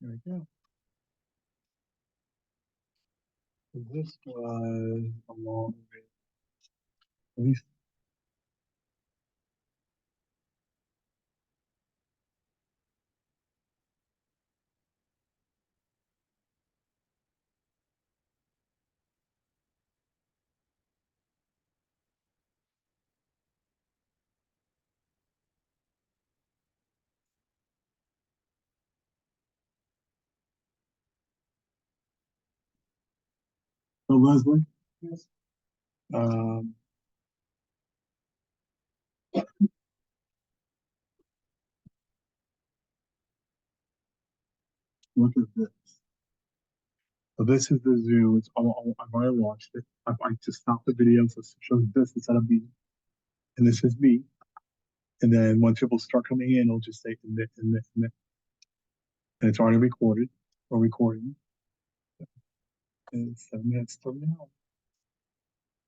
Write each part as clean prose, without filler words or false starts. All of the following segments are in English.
There we go. So this was along with at least so Leslie. Yes. Look at this. So this is the zoo. I've already watched it. I just stopped the video so it shows this instead of me. And this is me. And then when people start coming in, it'll just say in this. And it's already recorded or recording. And it's 7 minutes till now.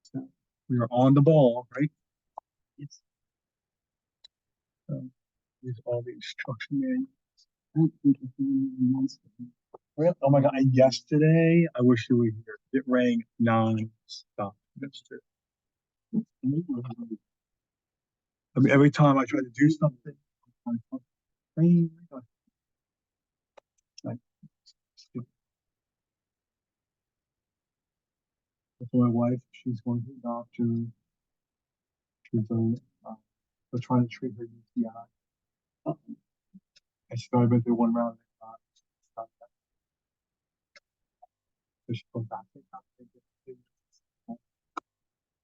So we are on the ball, right? Yes. Here's all the instruction manuals. Oh my God. And yesterday, I wish you were here. It rang non-stop. I mean, every time I try to do something, like, my wife, she's going to the doctor. She's they're trying to treat her UTI. And she's already been through one round. So she's going back to the doctor.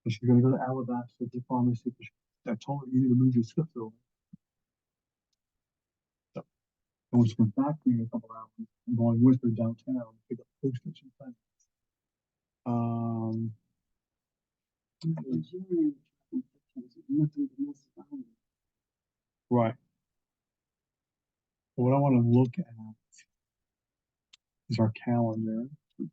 And she's going to go to Alabaster to the pharmacy because I told her you need to move your script over. So, and when she comes back to me in a couple hours, I'm going with her downtown to pick up postage and things. Right. But what I want to look at is our calendar. And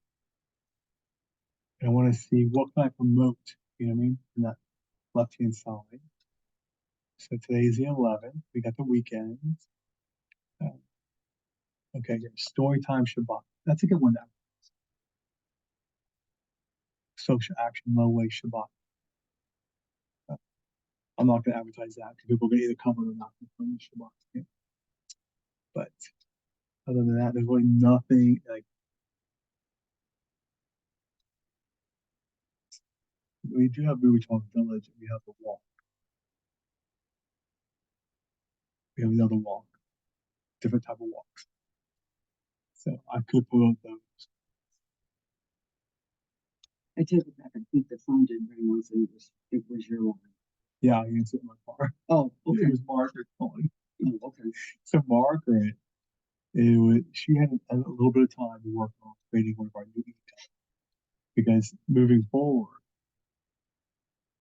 I want to see what can I promote, you know what I mean, in that left-hand side. So today's the 11th. We got the weekend. Okay, story time Shabbat. That's a good one now. Social action, low way Shabbat. I'm not going to advertise that because people are going to either come or not from Shabbat. Yeah. But other than that, there's really nothing like. We do have Bouchon Village. We have the walk. We have another walk, different type of walks. So I could promote those. I take it back. I think the phone didn't ring once, and it was your line. Yeah, I answered my car. Oh, okay. It was Margaret calling. Oh, okay. So Margaret, she had a little bit of time to work on creating one of our new emails because moving forward,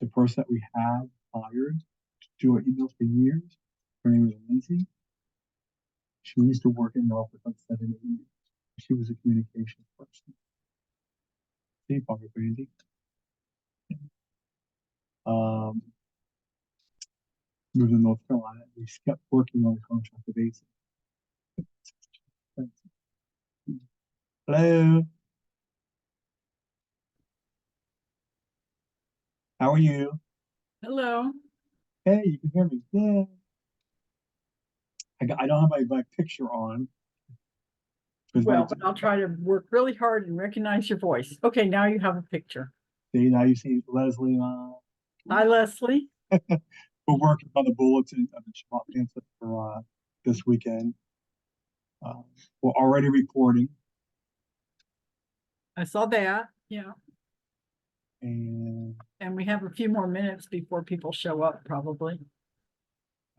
the person that we had hired to do our emails for years, her name was Lindsay. She used to work in the office like 7 years. She was a communications person. See, Barbara Brandy. Moved to North Carolina. We kept working on a contract basis. Hello. How are you? Hello. Hey, you can hear me. Yeah. I don't have my picture on. Well, but I'll try to work really hard and recognize your voice. Okay, now you have a picture. See, now you see Leslie. Hi, Leslie. We're working on the bulletin of the Shabbat pamphlet for this weekend. We're already recording. I saw that. Yeah. And we have a few more minutes before people show up, probably.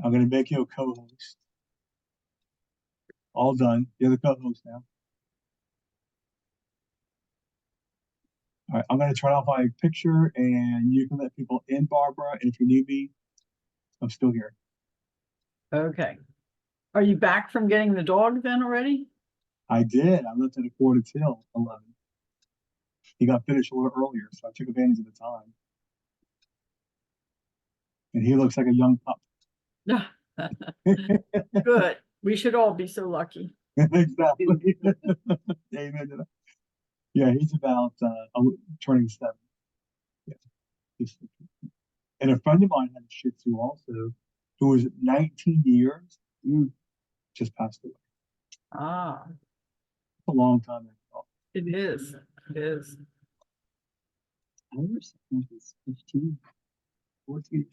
I'm going to make you a co-host. All done. You're the co-host now. All right, I'm going to turn off my picture and you can let people in, Barbara. And if you need me, I'm still here. Okay. Are you back from getting the dog then already? I did. I left at 11:45. He got finished a little earlier, so I took advantage of the time. And he looks like a young pup. Good. We should all be so lucky. Exactly. Amen to that. Yeah, he's about turning 7. Yeah, he's, and a friend of mine had a Shih Tzu also, who was 19 years, just passed away. Ah, A long time ago. it is. It is. Ours was 15, 14,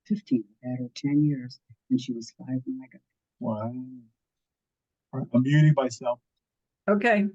15. I had her 10 years, and she was 5 when I got Wow. All right, I'm muting myself. Okay.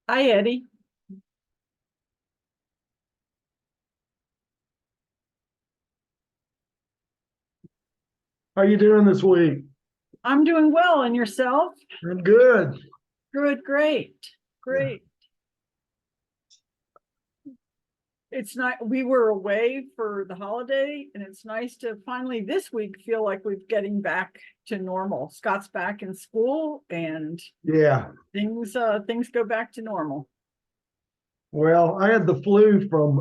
Hi, Eddie. How you doing this week? I'm doing well, and yourself? I'm good. Good, great, great. It's not, we were away for the holiday, and it's nice to finally this week feel like we're getting back to normal. Scott's back in school, and Yeah. things go back to normal. Well, I had the flu from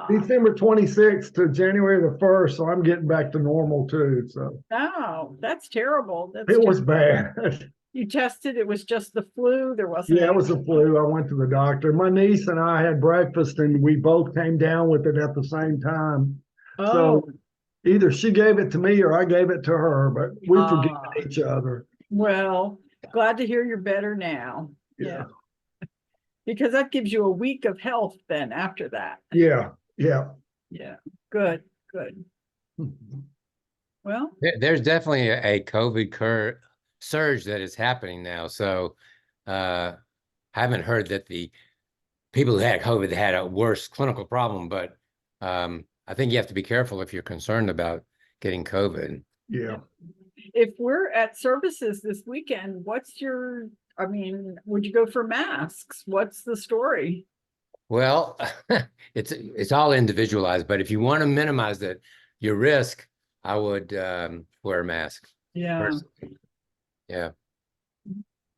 December 26th to January the 1st, so I'm getting back to normal too. So Oh, that's terrible. it was bad. You tested, it was just the flu. There wasn't. Yeah, it was the flu. I went to the doctor. My niece and I had breakfast, and we both came down with it at the same time. Oh, So either she gave it to me or I gave it to her, but we forgive each other. well, glad to hear you're better now. Yeah. Because that gives you a week of health then after that. Yeah. Yeah. Good. Well, There's definitely a COVID surge that is happening now. So I haven't heard that the people who had COVID had a worse clinical problem, but I think you have to be careful if you're concerned about getting COVID. Yeah. if we're at services this weekend, would you go for masks? What's the story? Well, it's all individualized, but if you want to minimize your risk, I would wear a mask. Yeah. Personally. Yeah.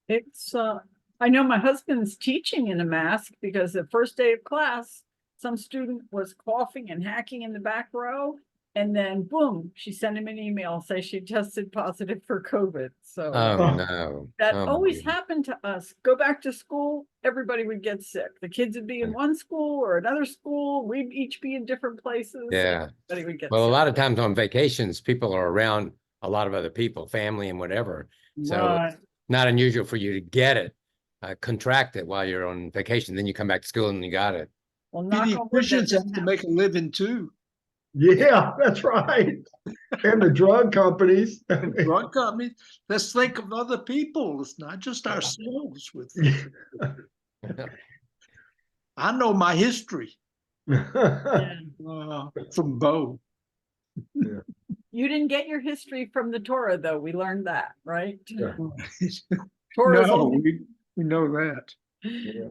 It's I know my husband's teaching in a mask because the first day of class, some student was coughing and hacking in the back row. And then boom, she sent him an email saying she tested positive for COVID. So no. that always happened to us. Go back to school, everybody would get sick. The kids would be in one school or another school. We'd each be in different places. Yeah. Everybody would get Well, sick. a lot of times on vacations, people are around a lot of other people, family and whatever. So it's not unusual for you to get it, contract it while you're on vacation. Then you come back to school and you got it. Well, Christians have to make a living too. Yeah, that's right. And the drug companies. Drug companies. Let's think of other people. It's not just ourselves. I know my history from Bo. Yeah. You didn't get your history from the Torah, though. We learned that, right? Yeah. No, we know that. Yeah.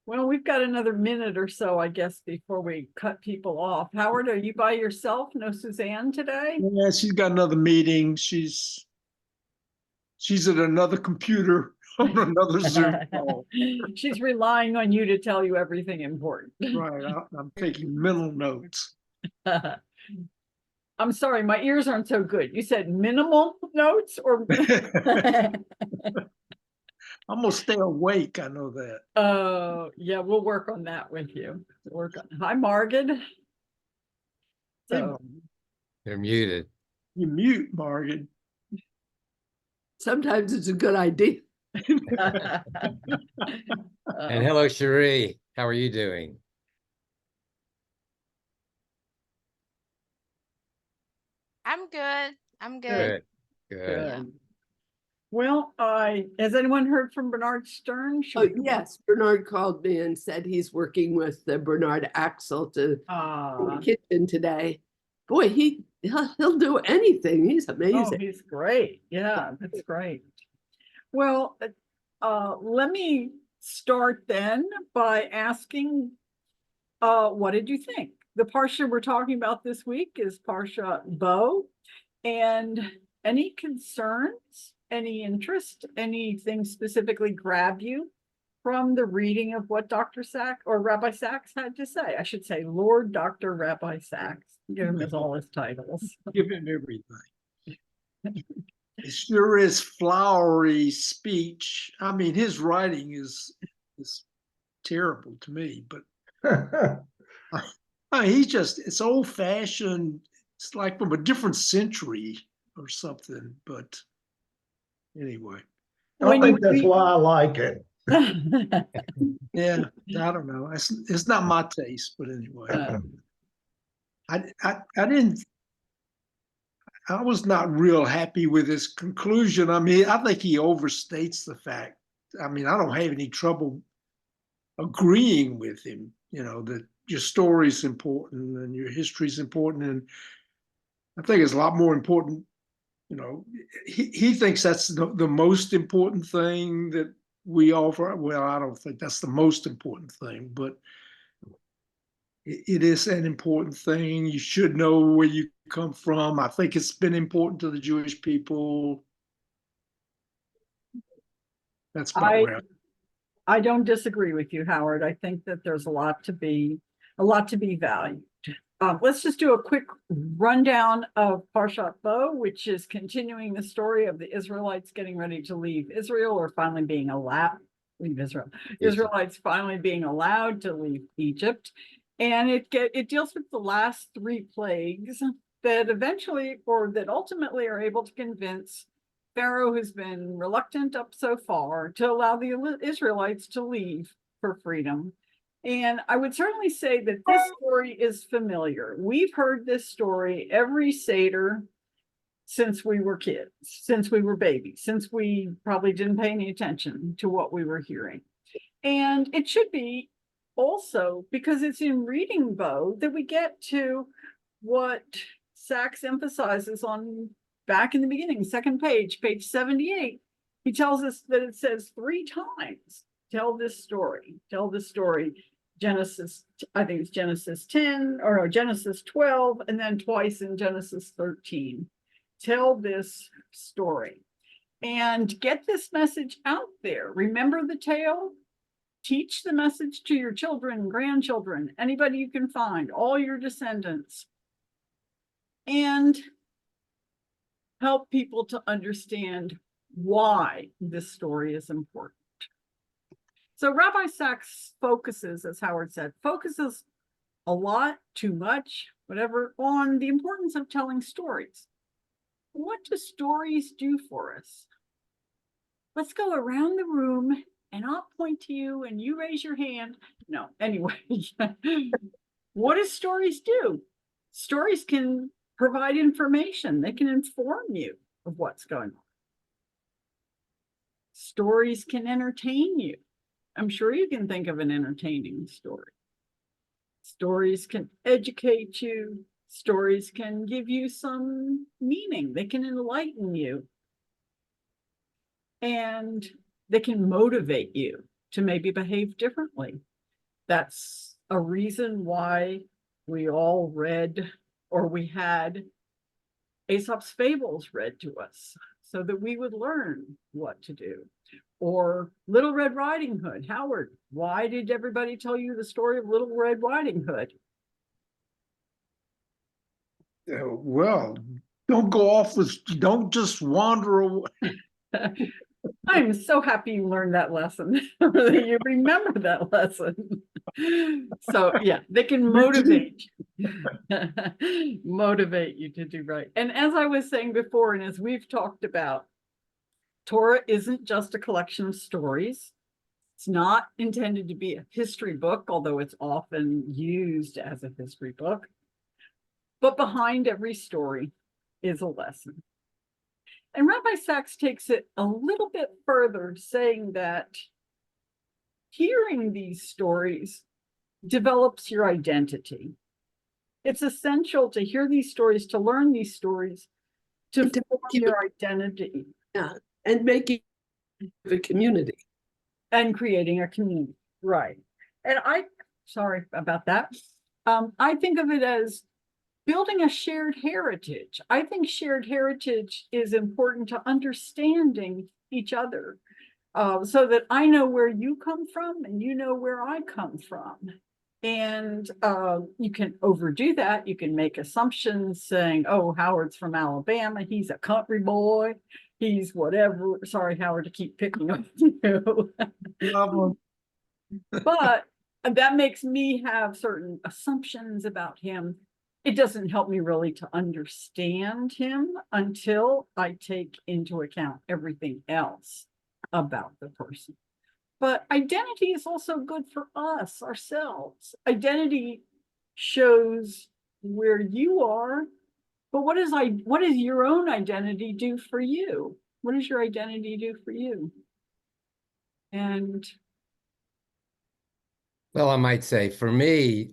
Well, we've got another minute or so, I guess, before we cut people off. Howard, are you by yourself? No Suzanne today? Yeah, she's got another meeting. She's at another computer on another Zoom call. She's relying on you to tell you everything important. Right, I'm taking mental notes. I'm sorry, my ears aren't so good. You said minimal notes or I'm gonna stay awake. I know that. Oh, yeah, we'll work on that with you. Hi, Margaret. So, They're muted. You mute, Morgan. Sometimes it's a good idea. And hello, Cherie. How are you doing? I'm good. I'm good. Good. Good. good. Well, has anyone heard from Bernard Stern? Should we- Yes, Bernard called me and said he's working with Bernard Axel to the kitchen today. Boy, he'll do anything. He's Oh, amazing. he's great. Yeah, that's great. Well, let me start then by asking, what did you think? The Parsha we're talking about this week is Parsha Bo. And any concerns, any interest, anything specifically grab you from the reading of what Dr. Sacks or Rabbi Sacks had to say? I should say Lord Dr. Rabbi Sacks. Give him all his titles. Give him everything. It sure is flowery speech. I mean, his writing is terrible to me, but I mean, it's old fashioned. It's like from a different century or something. But anyway, I think that's why I like it. yeah, I don't know. It's not my taste, but anyway, I was not real happy with his conclusion. I mean, I think he overstates the fact. I mean, I don't have any trouble agreeing with him, that your story is important and your history is important. And I think it's a lot more important, he thinks that's the most important thing that we offer. Well, I don't think that's the most important thing, but it is an important thing. You should know where you come from. I think it's been important to the Jewish people. That's about where I don't disagree with you, Howard. I think that there's a lot to be valued. Let's just do a quick rundown of Parshat Bo, which is continuing the story of the Israelites getting ready to leave Israel, or finally being allowed leave Israel. Israelites finally being allowed to leave Egypt, and it deals with the last 3 plagues that ultimately are able to convince Pharaoh, who's been reluctant up so far, to allow the Israelites to leave for freedom. And I would certainly say that this story is familiar. We've heard this story every Seder since we were kids, since we were babies, since we probably didn't pay any attention to what we were hearing. And it should be also, because it's in reading Bo that we get to what Sacks emphasizes on back in the beginning, second page 78. He tells us that it says 3 times, tell this story. Genesis, I think it's Genesis 10, or no, Genesis 12, and then twice in Genesis 13. Tell this story and get this message out there. Remember the tale, teach the message to your children, grandchildren, anybody you can find, all your descendants, and help people to understand why this story is important. So Rabbi Sacks focuses, as Howard said, a lot, too much, whatever, on the importance of telling stories. What do stories do for us? Let's go around the room and I'll point to you and you raise your hand. No, anyway, what do stories do? Stories can provide information. They can inform you of what's going on. Stories can entertain you. I'm sure you can think of an entertaining story. Stories can educate you. Stories can give you some meaning. They can enlighten you. And they can motivate you to maybe behave differently. That's a reason why we all read, or we had Aesop's fables read to us, so that we would learn what to do. Or Little Red Riding Hood. Howard, why did everybody tell you the story of Little Red Riding Hood? well, don't just wander away. I'm so happy you learned that lesson, that you remember that lesson. So yeah, they can motivate you, motivate you to do right. And as I was saying before, and as we've talked about, Torah isn't just a collection of stories. It's not intended to be a history book, although it's often used as a history book. But behind every story is a lesson. And Rabbi Sacks takes it a little bit further, saying that hearing these stories develops your identity. It's essential to hear these stories, to learn these stories, to form your identity. Yeah, and making the community. And creating a community, right. And sorry about that. I think of it as building a shared heritage. I think shared heritage is important to understanding each other, so that I know where you come from and you know where I come from. And you can overdo that. You can make assumptions saying, oh, Howard's from Alabama. He's a country boy. He's whatever. Sorry, Howard, to keep picking on you. But that makes me have certain assumptions about him. It doesn't help me really to understand him until I take into account everything else about the person. But identity is also good for us, ourselves. Identity shows where you are, but what does your own identity do for you? What does your identity do for you? And Well, I might say for me,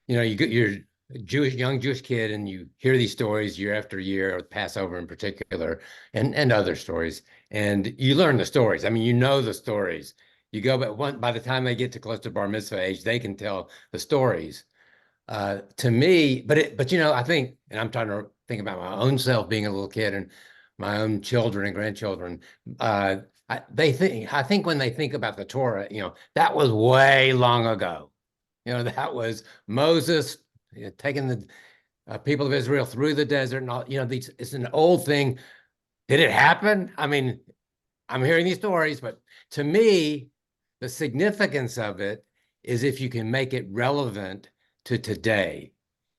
you're a young Jewish kid, and you hear these stories year after year, or Passover in particular, and other stories, and you learn the stories. I mean, you know the stories. You go, but by the time they get to close to bar mitzvah age, they can tell the stories. To me, but I think, and I'm trying to think about my own self being a little kid and my own children and grandchildren. I think when they think about the Torah, that was way long ago. That was Moses taking the people of Israel through the desert and all. It's an old thing. Did it happen? I mean, I'm hearing these stories, but to me, the significance of it is if you can make it relevant to today.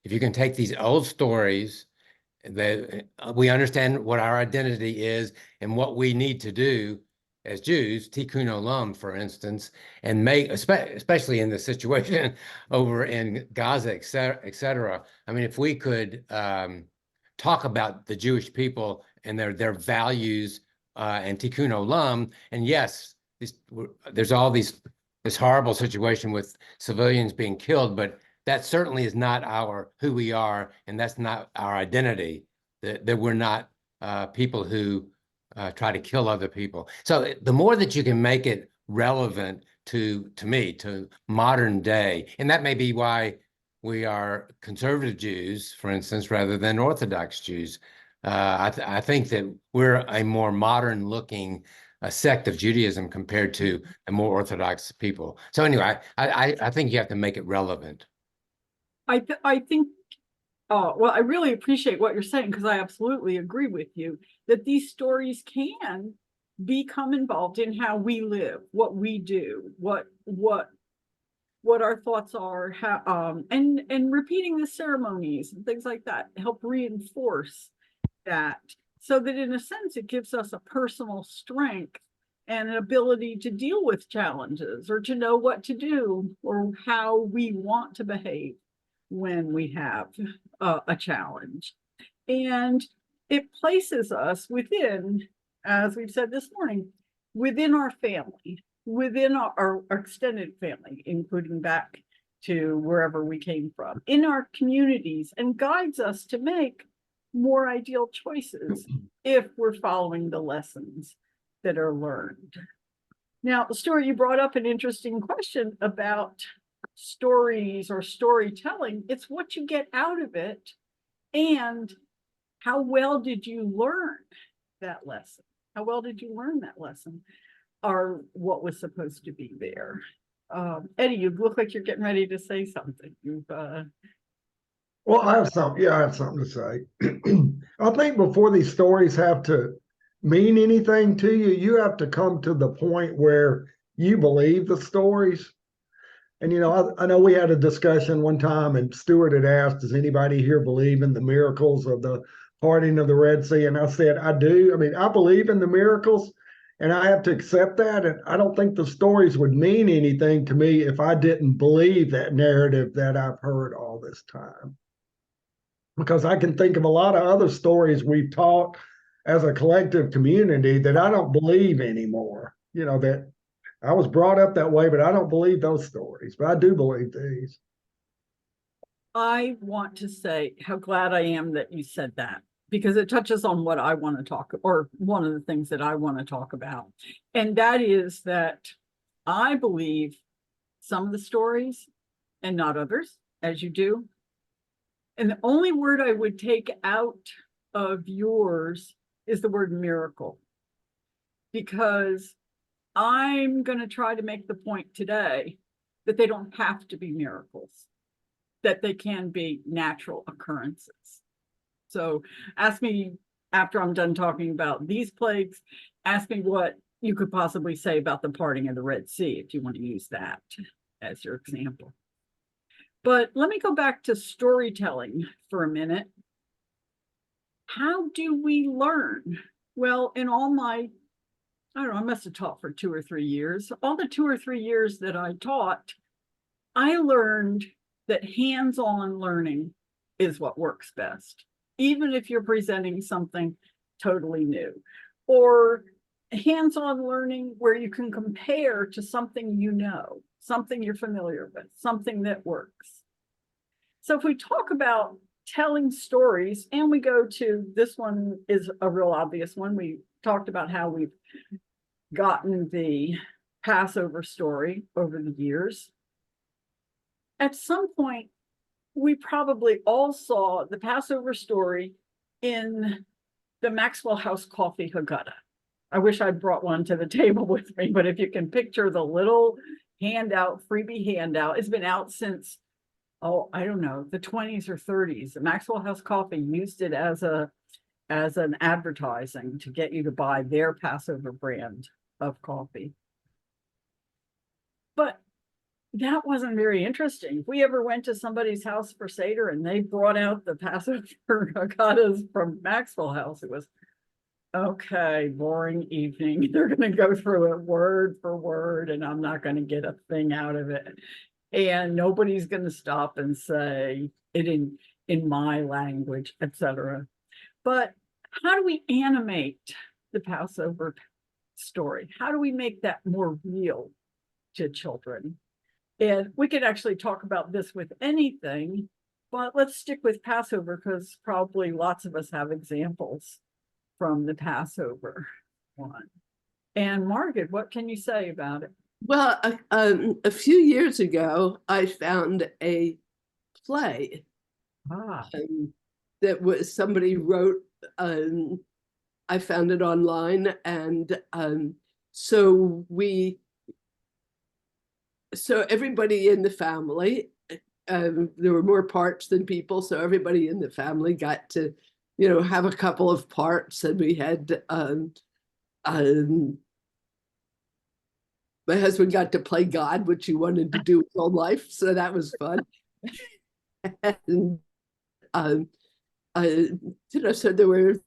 If you can take these old stories that we understand what our identity is and what we need to do as Jews, tikkun olam, for instance, and make, especially in the situation over in Gaza, et cetera. I mean, if we could talk about the Jewish people and their values and tikkun olam, and yes, there's all this horrible situation with civilians being killed, but that certainly is not who we are, and that's not our identity. That we're not people who try to kill other people. So the more that you can make it relevant to modern day, and that may be why we are conservative Jews, for instance, rather than Orthodox Jews. I think that we're a more modern looking sect of Judaism compared to a more Orthodox people. So anyway, I think you have to make it relevant. I think, well, I really appreciate what you're saying, because I absolutely agree with you that these stories can become involved in how we live, what we do, what our thoughts are, how, and repeating the ceremonies and things like that help reinforce that, so that in a sense it gives us a personal strength and an ability to deal with challenges, or to know what to do, or how we want to behave when we have a challenge. And it places us within, as we've said this morning, within our family, within our extended family, including back to wherever we came from, in our communities, and guides us to make more ideal choices if we're following the lessons that are learned. Now, Stuart, you brought up an interesting question about stories or storytelling. It's what you get out of it, and how well did you learn that lesson? How well did you learn that lesson, or what was supposed to be there? Eddie, you look like you're getting ready to say something. Well, I have something to say. I think before these stories have to mean anything to you. You have to come to the point where you believe the stories. And, I know we had a discussion one time and Stuart had asked, does anybody here believe in the miracles of the parting of the Red Sea? And I said, I do. I mean, I believe in the miracles and I have to accept that. And I don't think the stories would mean anything to me if I didn't believe that narrative that I've heard all this time. Because I can think of a lot of other stories we've taught as a collective community that I don't believe anymore. That I was brought up that way, but I don't believe those stories, but I do believe these. I want to say how glad I am that you said that, because it touches on what I want to talk, or one of the things that I want to talk about. And that is that I believe some of the stories and not others, as you do. And the only word I would take out of yours is the word miracle, because I'm going to try to make the point today that they don't have to be miracles, that they can be natural occurrences. So ask me after I'm done talking about these plagues, ask me what you could possibly say about the parting of the Red Sea, if you want to use that as your example. But let me go back to storytelling for a minute. How do we learn? Well, in all my, I don't know, I must have taught for 2 or 3 years. All the 2 or 3 years that I taught, I learned that hands-on learning is what works best, even if you're presenting something totally new, or hands-on learning where you can compare to something something you're familiar with, something that works. So if we talk about telling stories, and we go to, this one is a real obvious one. We talked about how we've gotten the Passover story over the years. At some point, we probably all saw the Passover story in the Maxwell House Coffee Haggadah. I wish I'd brought one to the table with me, but if you can picture the little handout, freebie handout, it's been out since, I don't know, the 20s or 30s. The Maxwell House Coffee used it as an advertising to get you to buy their Passover brand of coffee. But that wasn't very interesting. If we ever went to somebody's house for Seder and they brought out the Passover Haggadahs from Maxwell House, it was, okay, boring evening. They're going to go through it word for word, and I'm not going to get a thing out of it. And nobody's going to stop and say it in my language, etc. But how do we animate the Passover story? How do we make that more real to children? And we could actually talk about this with anything, but let's stick with Passover because probably lots of us have examples from the Passover one. And Margaret, what can you say about it? Well, a few years ago, I found a play that was somebody wrote. I found it online, and so everybody in the family, there were more parts than people, so everybody in the family got to, have a couple of parts, and we had my husband got to play God, which he wanted to do his whole life, so that was fun. And so there was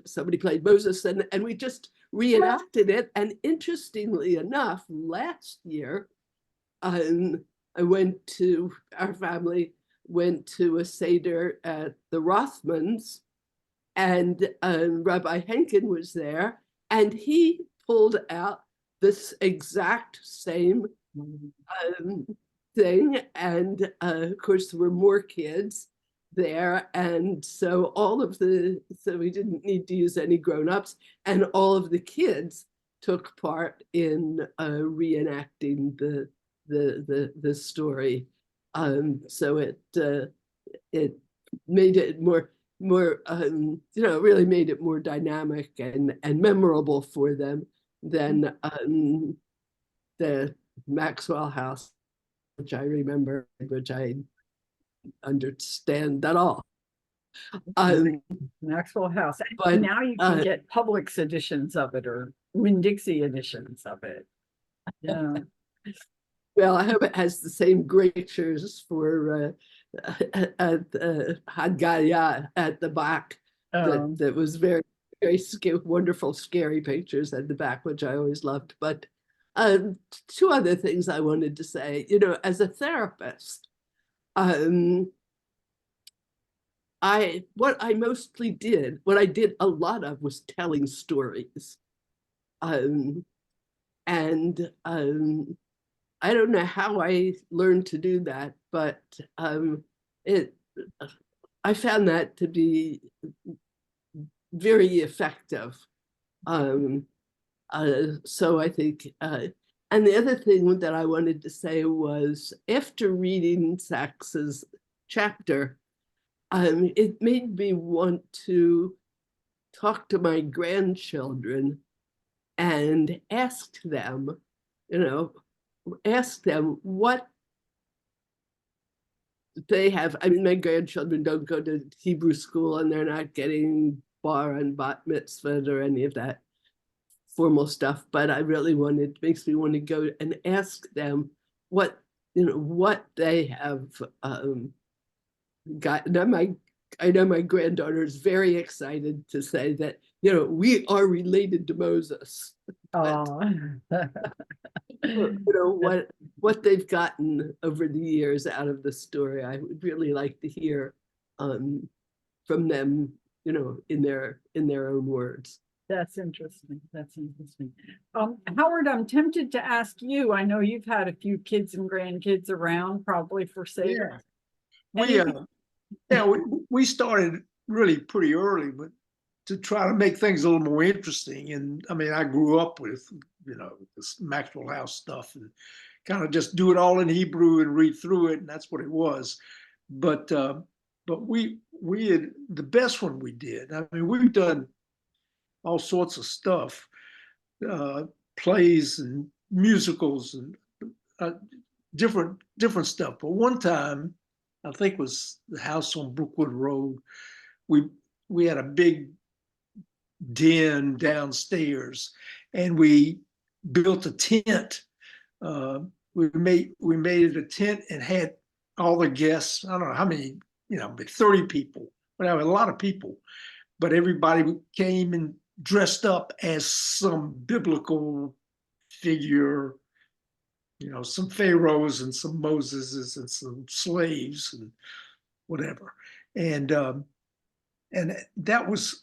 somebody played Moses, and we just reenacted it. And interestingly enough, last year, our family went to a Seder at the Rothmans, and Rabbi Henkin was there, and he pulled out this exact same thing. And of course, there were more kids there. And so so we didn't need to use any grown-ups, and all of the kids took part in reenacting the story. So it made it more really made it more dynamic and memorable for them than the Maxwell House, which I remember, which I understand at all. Maxwell House. but, And now you can uh, get Publix editions of it or Winn-Dixie editions of it. Yeah. well, I hope it has the same pictures for at the Haggadah at the back. That was very, very wonderful, scary pictures at the back, which I always loved. But two other things I wanted to say. You know, as a therapist, what I mostly did, what I did a lot of was telling stories. I don't know how I learned to do that, but I found that to be very effective. So I think, and the other thing that I wanted to say was, after reading Sacks's chapter, it made me want to talk to my grandchildren and ask them, what they have. I mean, my grandchildren don't go to Hebrew school and they're not getting bar and bat mitzvah or any of that formal stuff, but I really makes me want to go and ask them what they have gotten. I know my granddaughter is very excited to say that, we are related to Moses. What they've gotten over the years out of the story, I would really like to hear from them, in their own words. That's interesting. That's interesting. Howard, I'm tempted to ask you, I know you've had a few kids and grandkids around, probably for Seder. We started really pretty early, but to try to make things a little more interesting. And I mean, I grew up with, this Maxwell House stuff and kind of just do it all in Hebrew and read through it. And that's what it was. But we had the best one we did. I mean, we've done all sorts of stuff, plays and musicals and different stuff. But one time, I think it was the house on Brookwood Road, we had a big den downstairs and we built a tent. We made it a tent and had all the guests, I don't know how many, 30 people, whatever, a lot of people, but everybody came and dressed up as some biblical figure, some pharaohs and some Moseses and some slaves and whatever. And that was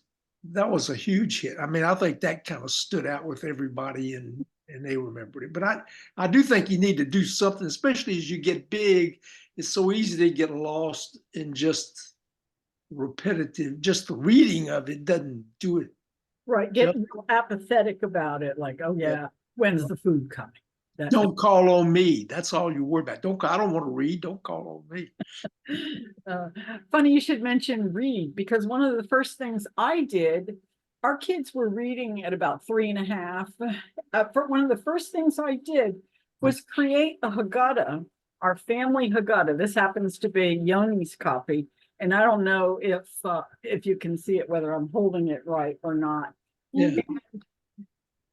a huge hit. I mean, I think that kind of stood out with everybody and they remembered it. But I do think you need to do something, especially as you get big. It's so easy to get lost in just repetitive, just the reading of it doesn't do it. Right, get apathetic about it, like, oh yeah, when's the food coming? Don't call on me. That's all you worry about. I don't want to read. Don't call on me. Funny you should mention read, because one of the first things I did, our kids were reading at about 3.5. One of the first things I did was create a Haggadah, our family Haggadah. This happens to be Yoni's copy. And I don't know if you can see it, whether I'm holding it right or not. Yeah.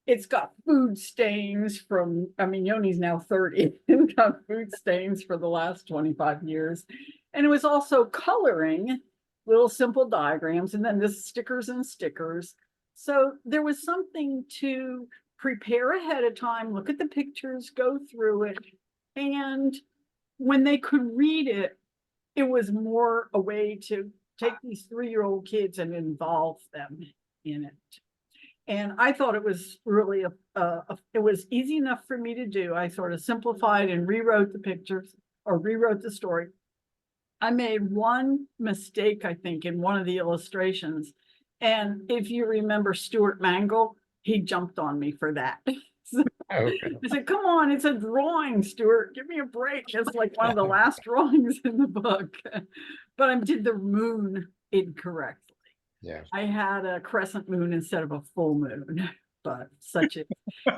It's got food stains from, Yoni's now 30. It's got food stains for the last 25 years. And it was also coloring little simple diagrams, and then this stickers and stickers. So there was something to prepare ahead of time, look at the pictures, go through it. And when they could read it, it was more a way to take these 3-year-old kids and involve them in it. And I thought it was really, it was easy enough for me to do. I sort of simplified and rewrote the pictures or rewrote the story. I made one mistake, I think, in one of the illustrations. And if you remember Stuart Mangle, he jumped on me for that. I said, come on, it's a drawing, Stuart. Give me a break. It's like one of the last drawings in the book. But I did the moon incorrectly. Yeah. I had a crescent moon instead of a full moon. but such a,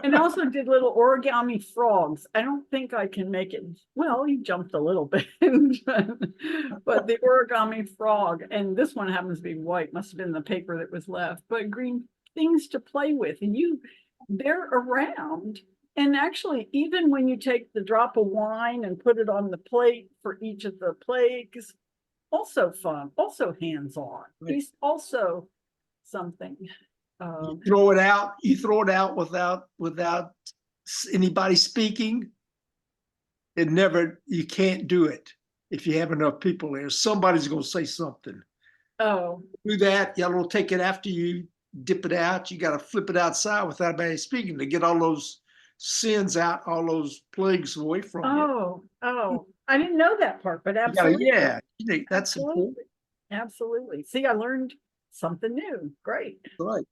and also did little origami frogs. I don't think I can make it. Well, you jumped a little bit, but the origami frog, and this one happens to be white, must have been the paper that was left, but green things to play with. And they're around. And actually, even when you take the drop of wine and put it on the plate for each of the plagues, also fun, also hands-on. Right. He's also something. You throw it out. You throw it out without anybody speaking. You can't do it if you have enough people there. Somebody's going to say something. Oh, Do that. Y'all will take it after you dip it out. You got to flip it outside without anybody speaking to get all those sins out, all those plagues away from you. Oh, I didn't know that part, but absolutely. Yeah, that's Absolutely. important. Absolutely. See, I learned something new. Great. Right.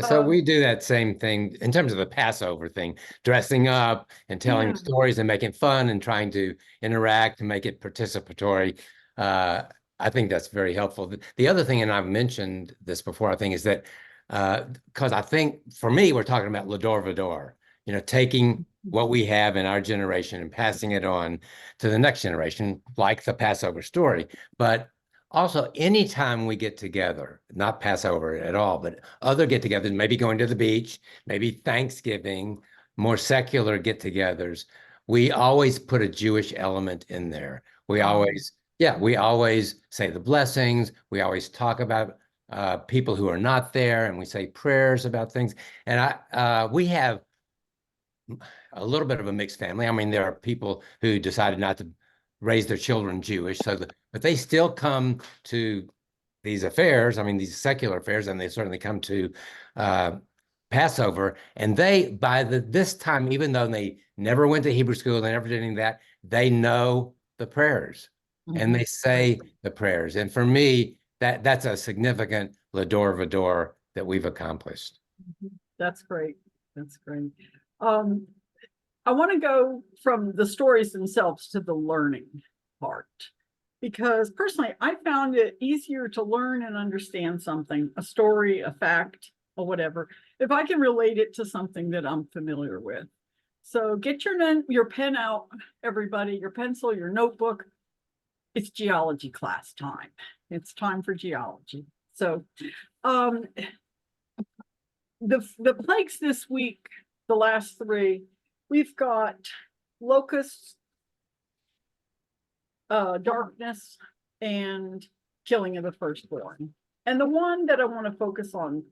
So we do that same thing in terms of the Passover thing, dressing up and telling Yeah. stories and making fun and trying to interact and make it participatory. I think that's very helpful. The other thing, and I've mentioned this before, I think, is that because I think for me, we're talking about Lador Vador, taking what we have in our generation and passing it on to the next generation, like the Passover story. But also, anytime we get together, not Passover at all, but other get-togethers, maybe going to the beach, maybe Thanksgiving, more secular get-togethers, we always put a Jewish element in there. We always say the blessings. We always talk about people who are not there, and we say prayers about things. And we have a little bit of a mixed family. I mean, there are people who decided not to raise their children Jewish, but they still come to these affairs. I mean, these secular affairs, and they certainly come to Passover. And by this time, even though they never went to Hebrew school, they never did any of that, they know the prayers and they say the prayers. And for me, that's a significant Lador Vador that we've accomplished. That's great. That's great. I want to go from the stories themselves to the learning part, because personally, I found it easier to learn and understand something, a story, a fact, or whatever, if I can relate it to something that I'm familiar with. So get your pen out, everybody, your pencil, your notebook. It's geology class time. It's time for geology. So the plagues this week, the last three, we've got locusts, darkness, and killing of the firstborn. And the one that I want to focus on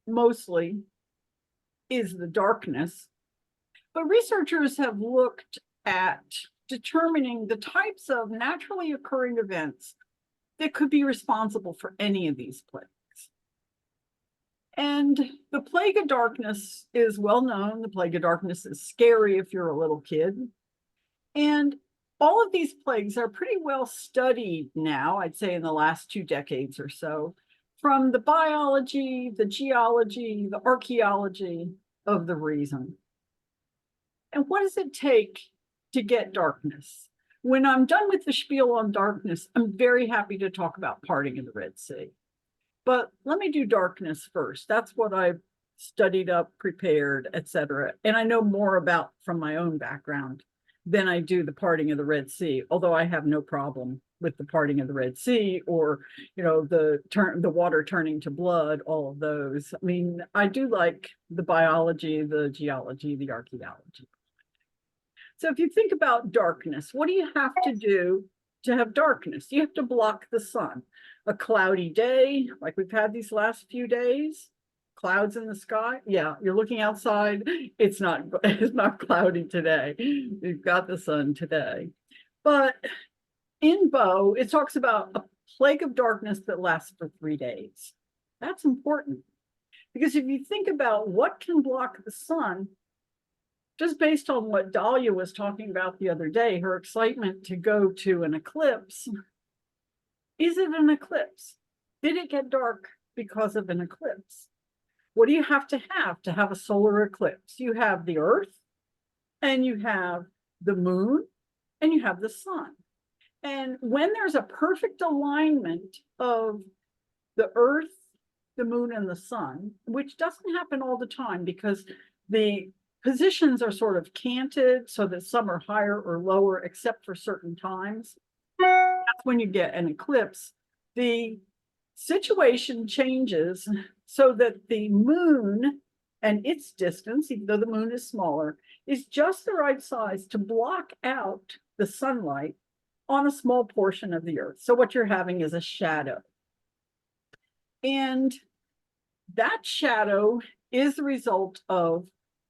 mostly is the darkness. But researchers have looked at determining the types of naturally occurring events that could be responsible for any of these plagues. And the plague of darkness is well known. The plague of darkness is scary if you're a little kid. And all of these plagues are pretty well studied now, I'd say in the last 2 decades or so, from the biology, the geology, the archaeology of the reason. And what does it take to get darkness? When I'm done with the spiel on darkness, I'm very happy to talk about parting of the Red Sea. But let me do darkness first. That's what I've studied up, prepared, etc. And I know more about from my own background than I do the parting of the Red Sea, although I have no problem with the parting of the Red Sea or, the water turning to blood, all of those. I mean, I do like the biology, the geology, the archaeology. So if you think about darkness, what do you have to do to have darkness? You have to block the sun. A cloudy day, like we've had these last few days, clouds in the sky. Yeah, you're looking outside. It's not cloudy today. You've got the sun today. But in Bo, it talks about a plague of darkness that lasts for 3 days. That's important. Because if you think about what can block the sun, just based on what Dahlia was talking about the other day, her excitement to go to an eclipse, is it an eclipse? Did it get dark because of an eclipse? What do you have to have a solar eclipse? You have the Earth, and you have the moon, and you have the sun. And when there's a perfect alignment of the Earth the moon and the sun, which doesn't happen all the time because the positions are sort of canted so that some are higher or lower, except for certain times. That's when you get an eclipse. The situation changes so that the moon and its distance, even though the moon is smaller, is just the right size to block out the sunlight on a small portion of the earth. So what you're having is a shadow. And that shadow is the result of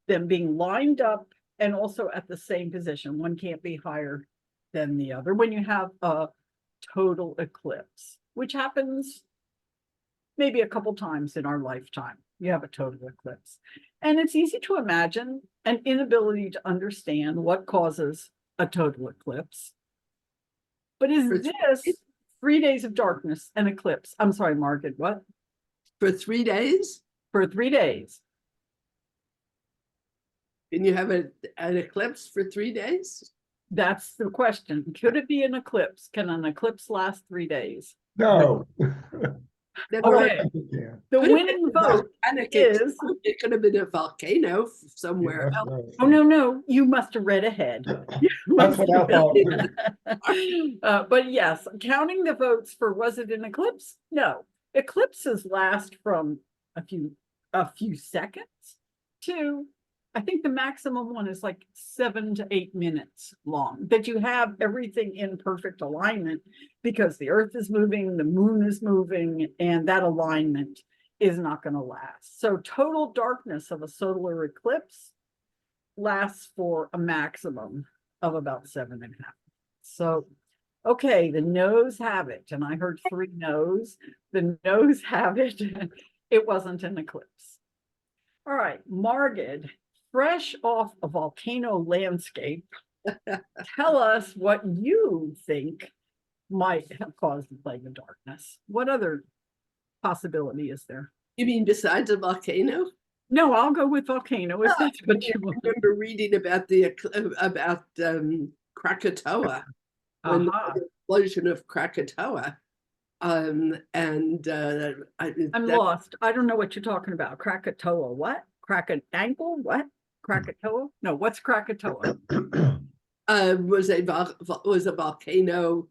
them being lined up and also at the same position. One can't be higher than the other when you have a total eclipse, which happens maybe a couple times in our lifetime. You have a total eclipse. And it's easy to imagine an inability to understand what causes a total eclipse. But is this 3 days of darkness an eclipse? I'm sorry, Margaret, what? For 3 days? For 3 days. Can you have an eclipse for 3 days? That's the question. Could it be an eclipse? Can an eclipse last 3 days? No. Okay. Yeah. The Could have winning been a vote volcanic is. explosion. It could have been a volcano somewhere Yeah, else. right. Oh, no, you must have read ahead. You That's must what I have thought. been- but yes, counting the votes for was it an eclipse? No. Eclipses last from a few seconds to, I think the maximum one is like 7 to 8 minutes long, that you have everything in perfect alignment because the earth is moving, the moon is moving, and that alignment is not going to last. So total darkness of a solar eclipse lasts for a maximum of about 7.5. So, okay, the no's have it, and I heard 3 no's. The no's have it. It wasn't an eclipse. All right, Margaret, fresh off a volcano landscape, tell us what you think might have caused the plague of darkness. What other possibility is there? You mean besides a volcano? No, I'll go with volcano if that's what you I want. remember reading about Krakatoa, when the explosion of Krakatoa. I'm lost. I don't know what you're talking about. Krakatoa, what? Ankle? What? Krakatoa? No, what's Krakatoa? Was a volcano.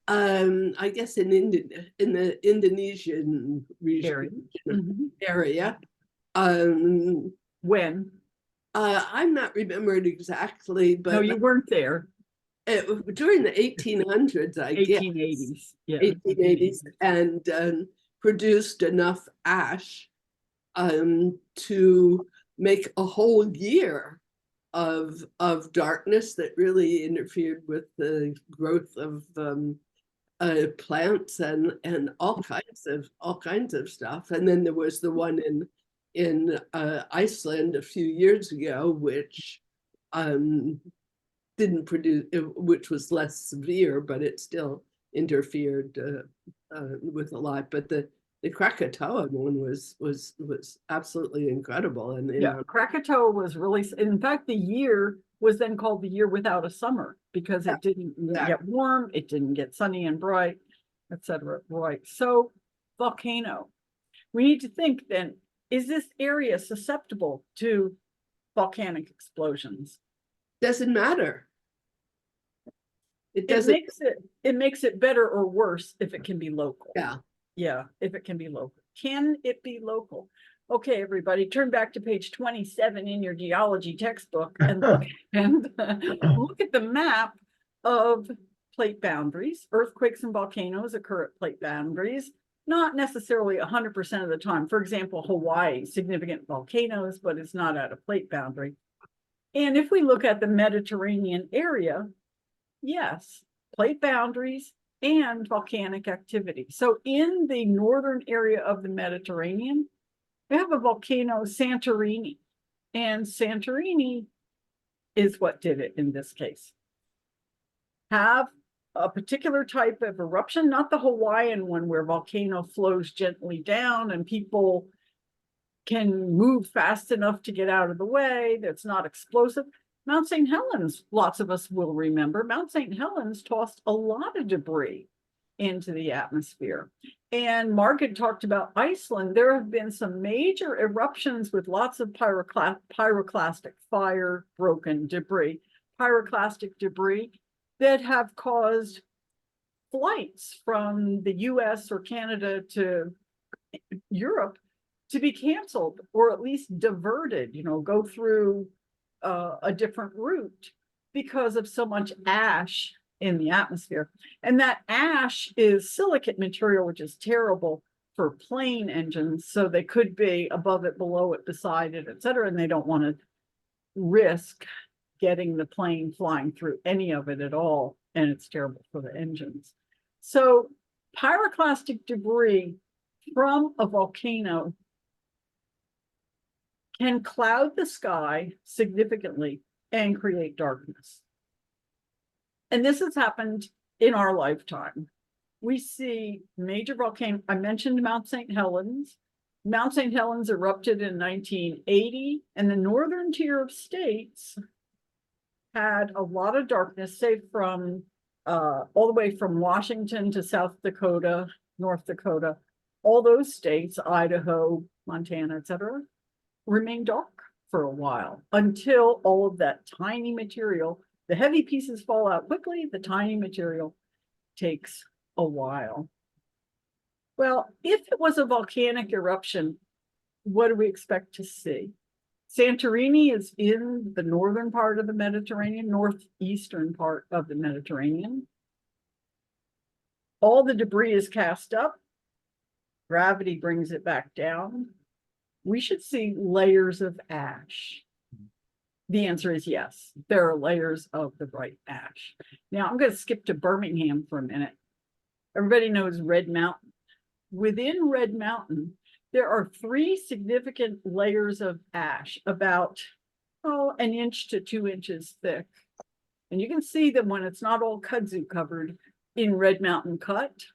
I guess in the Indonesian region area. When? I'm not remembering exactly, but no, you weren't there. During the 1800s, I guess. 1880s, yeah. 1880s, and produced enough ash to make a whole year of darkness that really interfered with the growth of plants and all kinds of stuff. And then there was the one in Iceland a few years ago, which didn't produce, which was less severe, but it still interfered with a lot. But the Krakatoa one was absolutely incredible. And yeah, Krakatoa was really, in fact, the year was then called the year without a summer because it didn't get warm, it didn't get sunny and bright, etc. Right. So volcano. We need to think then, is this area susceptible to volcanic explosions? Doesn't matter. It doesn't. It makes it better or worse if it can be local. Yeah. Yeah, if it can be local. Can it be local? Okay, everybody, turn back to page 27 in your geology textbook and look at the map of plate boundaries. Earthquakes and volcanoes occur at plate boundaries, not necessarily 100% of the time. For example, Hawaii, significant volcanoes, but it's not at a plate boundary. And if we look at the Mediterranean area, yes, plate boundaries and volcanic activity. So in the northern area of the Mediterranean, we have a volcano, Santorini, and Santorini is what did it in this case. Have a particular type of eruption, not the Hawaiian one where volcano flows gently down and people can move fast enough to get out of the way, that's not explosive. Mount St. Helens, lots of us will remember, Mount St. Helens tossed a lot of debris into the atmosphere. And Mark had talked about Iceland. There have been some major eruptions with lots of pyroclastic fire, broken debris, pyroclastic debris that have caused flights from the US or Canada to Europe to be canceled or at least diverted, go through a different route because of so much ash in the atmosphere. And that ash is silicate material, which is terrible for plane engines. So they could be above it, below it, beside it, et cetera. And they don't want to risk getting the plane flying through any of it at all. And it's terrible for the engines. So pyroclastic debris from a volcano can cloud the sky significantly and create darkness. And this has happened in our lifetime. We see major volcanoes. I mentioned Mount St. Helens. Mount St. Helens erupted in 1980, and the northern tier of states had a lot of darkness, say from all the way from Washington to South Dakota, North Dakota. All those states, Idaho, Montana, et cetera, remained dark for a while until all of that tiny material, the heavy pieces fall out quickly, the tiny material takes a while. Well, if it was a volcanic eruption, what do we expect to see? Santorini is in the northern part of the Mediterranean, northeastern part of the Mediterranean. All the debris is cast up. Gravity brings it back down. We should see layers of ash. The answer is yes. There are layers of the bright ash. Now I'm going to skip to Birmingham for a minute. Everybody knows Red Mountain. Within Red Mountain, there are 3 significant layers of ash, about an inch to 2 inches thick. And you can see them when it's not all kudzu covered in Red Mountain Cut.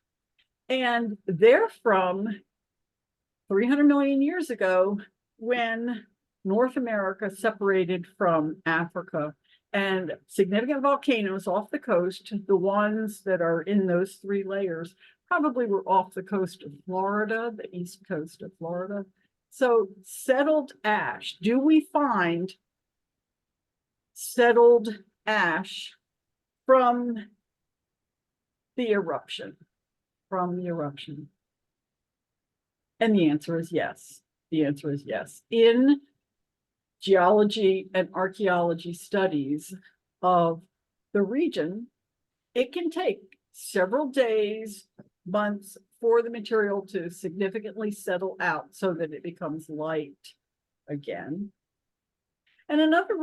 And they're from 300 million years ago when North America separated from Africa, and significant volcanoes off the coast, the ones that are in those 3 layers, probably were off the coast of Florida, the east coast of Florida. So settled ash. Do we find settled ash from the eruption? And the answer is yes. The answer is yes. In geology and archaeology studies of the region, it can take several days, months for the material to significantly settle out so that it becomes light again. And another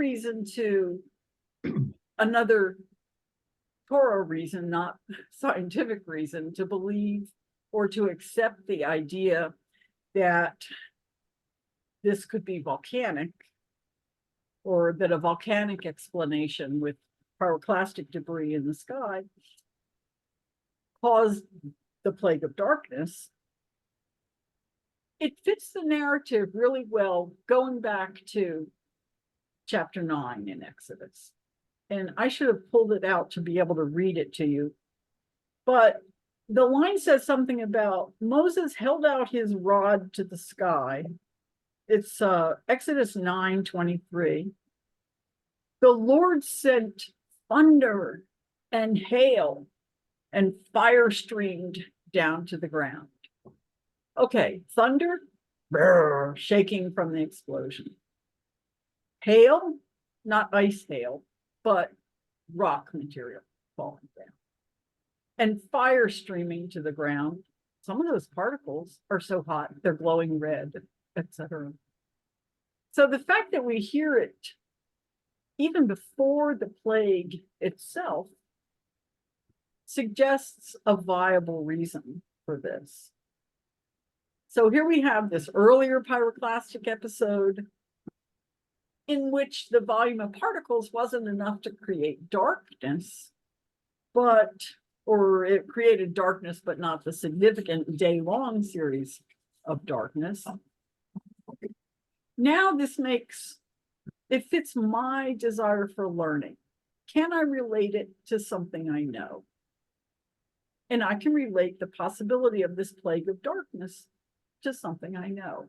Torah reason, not scientific reason, to believe or to accept the idea that this could be volcanic, or that a volcanic explanation with pyroclastic debris in the sky caused the plague of darkness. It fits the narrative really well, going back to chapter 9 in Exodus. And I should have pulled it out to be able to read it to you. But the line says something about Moses held out his rod to the sky. It's Exodus 9:23. The Lord sent thunder and hail, and fire streamed down to the ground. Okay, thunder, brrr, shaking from the explosion. Hail, not ice hail, but rock material falling down. And fire streaming to the ground. Some of those particles are so hot, they're glowing red, etc. So the fact that we hear it even before the plague itself suggests a viable reason for this. So here we have this earlier pyroclastic episode in which the volume of particles wasn't enough to create darkness, or it created darkness, but not the significant day-long series of darkness. Now it fits my desire for learning. Can I relate it to something I know? and I can relate the possibility of this plague of darkness to something I know.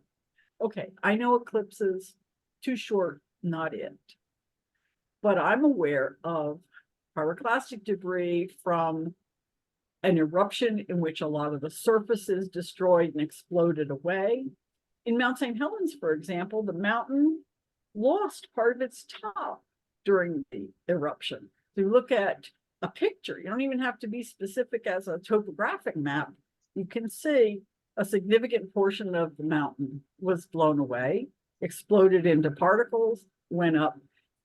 Okay, I know eclipses, too short, not it. But I'm aware of pyroclastic debris from an eruption in which a lot of the surface is destroyed and exploded away. In Mount St. Helens, for example, the mountain lost part of its top during the eruption. So you look at a picture, you don't even have to be specific as a topographic map. You can see a significant portion of the mountain was blown away, exploded into particles, went up,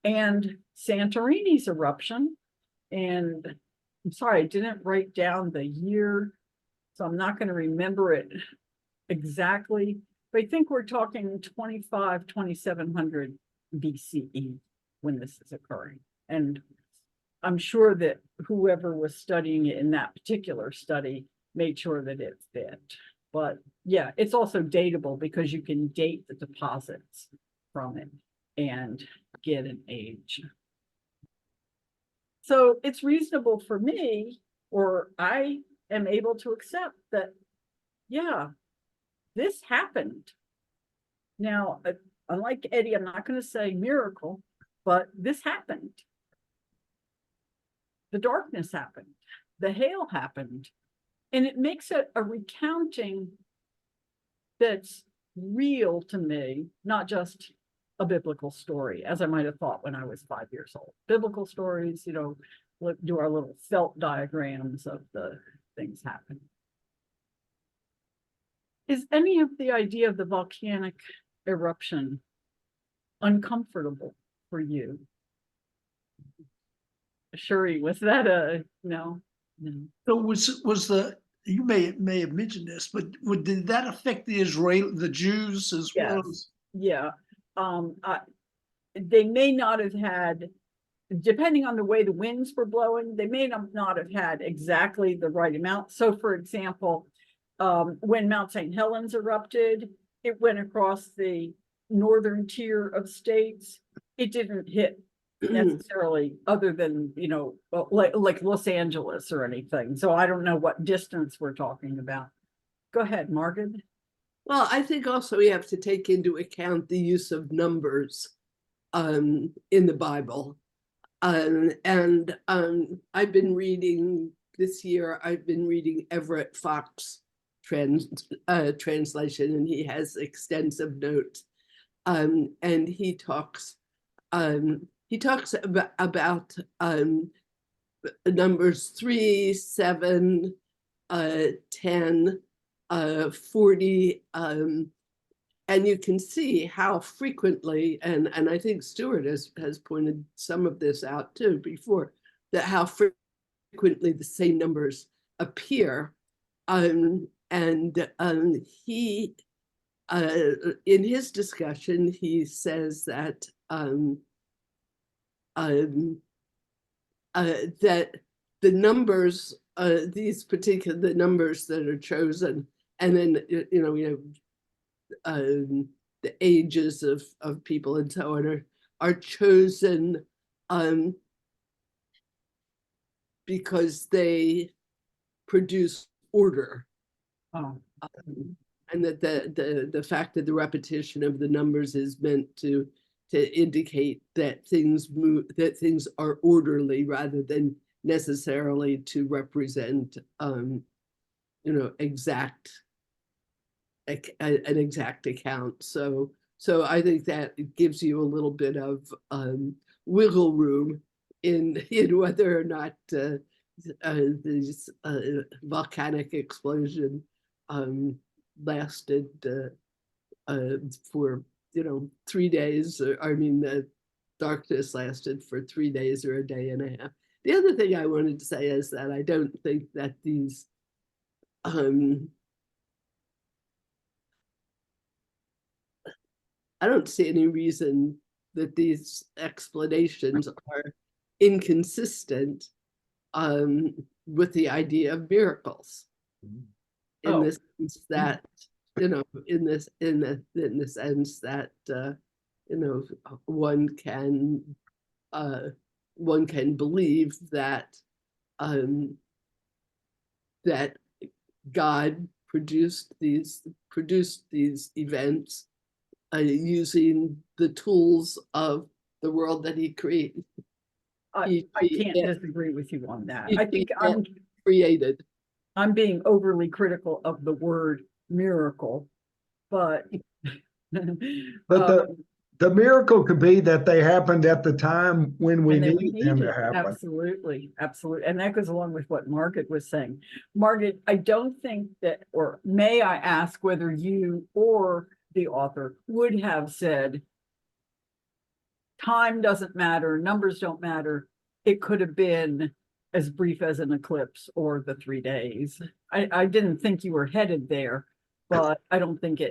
and Santorini's eruption. And I'm sorry, I didn't write down the year, so I'm not going to remember it exactly, but I think we're talking 2700 BCE when this is occurring. And I'm sure that whoever was studying it in that particular study made sure that it fit. But yeah, it's also datable because you can date the deposits from it and get an age. So it's reasonable for me, or I am able to accept that, yeah, this happened. Now, unlike Eddie, I'm not going to say miracle, but this happened. The darkness happened. The hail happened. And it makes it a recounting that's real to me, not just a biblical story, as I might have thought when I was 5 years old. Biblical stories, you know, do our little felt diagrams of the things happening. Is any of the idea of the volcanic eruption uncomfortable for you? Shuri, was that a no? No. So was the, you may have mentioned this, but did that affect the Jews as well? Yes. Yeah. They may not have had, depending on the way the winds were blowing, they may not have had exactly the right amount. So for example, when Mount St. Helens erupted, it went across the northern tier of states. It didn't hit necessarily other than, you know, like Los Angeles or anything. So I don't know what distance we're talking about. Go ahead, Margaret. Well, I think also we have to take into account the use of numbers in the Bible. I've been reading this year, I've been reading Everett Fox translation, and he has extensive notes. And he talks about numbers 3, 7, 10, 40, and you can see how frequently, and I think Stuart has pointed some of this out too before, that how frequently the same numbers appear. He, in his discussion, he says that that the numbers, the numbers that are chosen, and then the ages of people and so on are chosen because they produce order. And that the fact that the repetition of the numbers is meant to indicate that things move, that things are orderly rather than necessarily to represent an exact account. So I think that it gives you a little bit of wiggle room in whether or not this volcanic explosion lasted for 3 days. The darkness lasted for 3 days or a day and a half. The other thing I wanted to say is that I don't think that these I don't see any reason that these explanations are inconsistent with the idea of miracles. In the sense that, in the sense that one can believe that that God produced these events using the tools of the world that he created. I can't disagree with you on that. I think created. I'm being overly critical of the word miracle, but But the miracle could be that they happened at the time when we needed them to happen. Absolutely, absolutely. And that goes along with what Margaret was saying. Margaret, I don't think that, or may I ask whether you or the author would have said, time doesn't matter, numbers don't matter. It could have been as brief as an eclipse or the 3 days. I didn't think you were headed there, but I don't think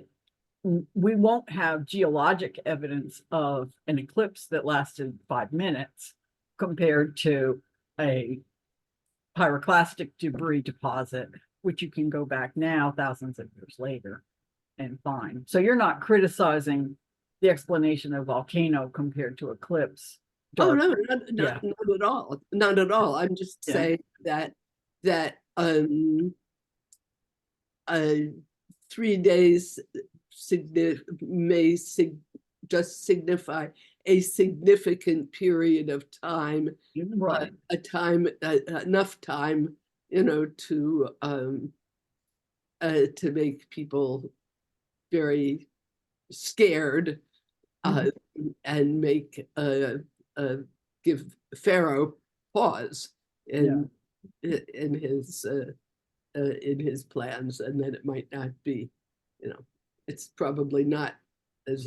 we won't have geologic evidence of an eclipse that lasted 5 minutes compared to a pyroclastic debris deposit, which you can go back now thousands of years later and find. So you're not criticizing the explanation of volcano compared to eclipse. Oh no, not at all. Not at all. I'm just saying that 3 days may just signify a significant period of time, right? Enough time, to make people very scared, and make give Pharaoh pause in his plans, and then it might not be, it's probably not as